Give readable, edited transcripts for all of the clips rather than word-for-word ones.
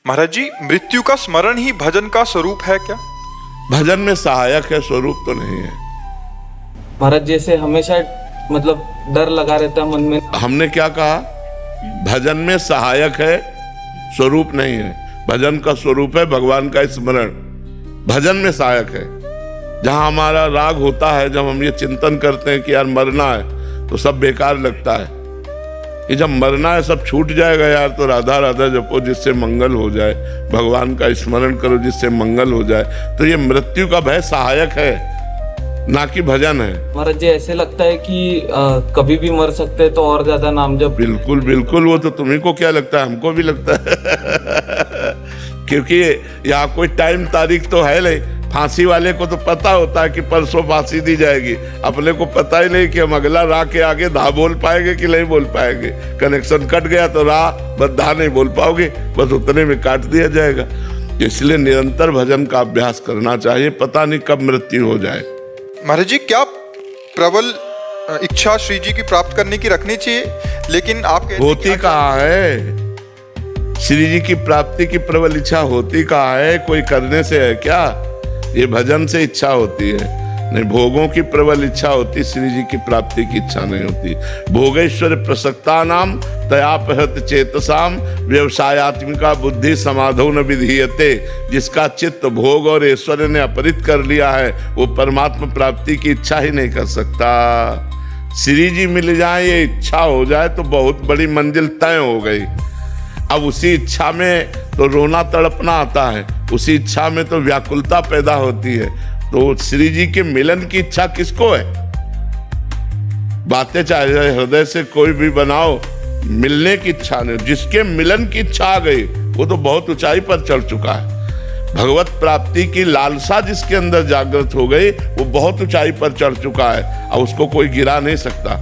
महाराज जी, मृत्यु का स्मरण ही भजन का स्वरूप है क्या? भजन में सहायक है, स्वरूप तो नहीं है। महाराज जैसे हमेशा मतलब डर लगा रहता है मन में। हमने क्या कहा? भजन में सहायक है, स्वरूप नहीं है। भजन का स्वरूप है भगवान का स्मरण। भजन में सहायक है। जहां हमारा राग होता है, जब हम ये चिंतन करते हैं कि यार मरना है, तो सब बेकार लगता है कि जब मरना है सब छूट जाएगा यार, तो राधा राधा जपो जिससे मंगल हो जाए, भगवान का स्मरण करो जिससे मंगल हो जाए। तो ये मृत्यु का भय सहायक है, ना कि भजन है। महाराज जी ऐसे लगता है कि कभी भी मर सकते हैं, तो और ज्यादा नाम जप। बिल्कुल बिल्कुल, वो तो तुम्ही को क्या लगता है, हमको भी लगता है क्योंकि यहाँ कोई टाइम तारीख तो है नहीं। फांसी वाले को तो पता होता है कि परसों फांसी दी जाएगी, अपने को पता ही नहीं कि हम अगला राह के आगे धा बोल पाएंगे कि नहीं बोल पाएंगे। कनेक्शन कट गया तो राह बस धा नहीं बोल पाओगे, बस उतने में काट दिया जाएगा। इसलिए निरंतर भजन का अभ्यास करना चाहिए, पता नहीं कब मृत्यु हो जाए। महाराज जी, क्या प्रबल इच्छा श्री जी की प्राप्त करने की रखनी चाहिए? लेकिन आप कहते हैं होती कहाँ है? श्री जी की प्राप्ति की प्रबल इच्छा होती कहाँ है? कोई करने से है क्या? ये भजन से इच्छा होती है, नहीं भोगों की प्रबल इच्छा होती, श्री जी की प्राप्ति की इच्छा नहीं होती। भोगेश्वर प्रसक्ता नाम तयापहत चेतसाम व्यवसायत्मिका बुद्धि समाधो न विधीयते। जिसका चित्त भोग और ऐश्वर्य ने अपहरित कर लिया है, वो परमात्मा प्राप्ति की इच्छा ही नहीं कर सकता। श्री जी मिल जाए, ये इच्छा हो जाए तो बहुत बड़ी मंजिल तय हो गई। अब उसी इच्छा में तो रोना तड़पना आता है, उसी इच्छा में तो व्याकुलता पैदा होती है। तो श्री जी के मिलन की इच्छा किसको है? बातें चाहे हृदय से कोई भी बनाओ, मिलने की इच्छा नहीं। जिसके मिलन की इच्छा आ गई, वो तो बहुत ऊंचाई पर चढ़ चुका है। भगवत प्राप्ति की लालसा जिसके अंदर जागृत हो गई, वो बहुत ऊंचाई पर चढ़ चुका है, और उसको कोई गिरा नहीं सकता।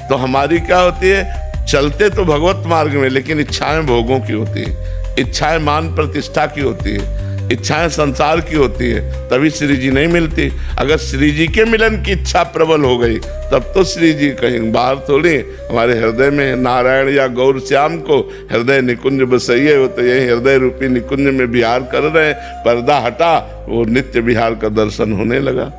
तो हमारी क्या होती है? चलते तो भगवत मार्ग में, लेकिन इच्छाएं भोगों की होती है, इच्छाएं मान प्रतिष्ठा की होती है, इच्छाएं संसार की होती है, तभी श्री जी नहीं मिलती। अगर श्री जी के मिलन की इच्छा प्रबल हो गई, तब तो श्री जी कहीं बाहर थोड़ी, हमारे हृदय में नारायण या गौर श्याम को हृदय निकुंज बसइए। वो तो यही हृदय रूपी निकुंज में विहार कर रहे हैं। पर्दा हटा, वो नित्य विहार का दर्शन होने लगा।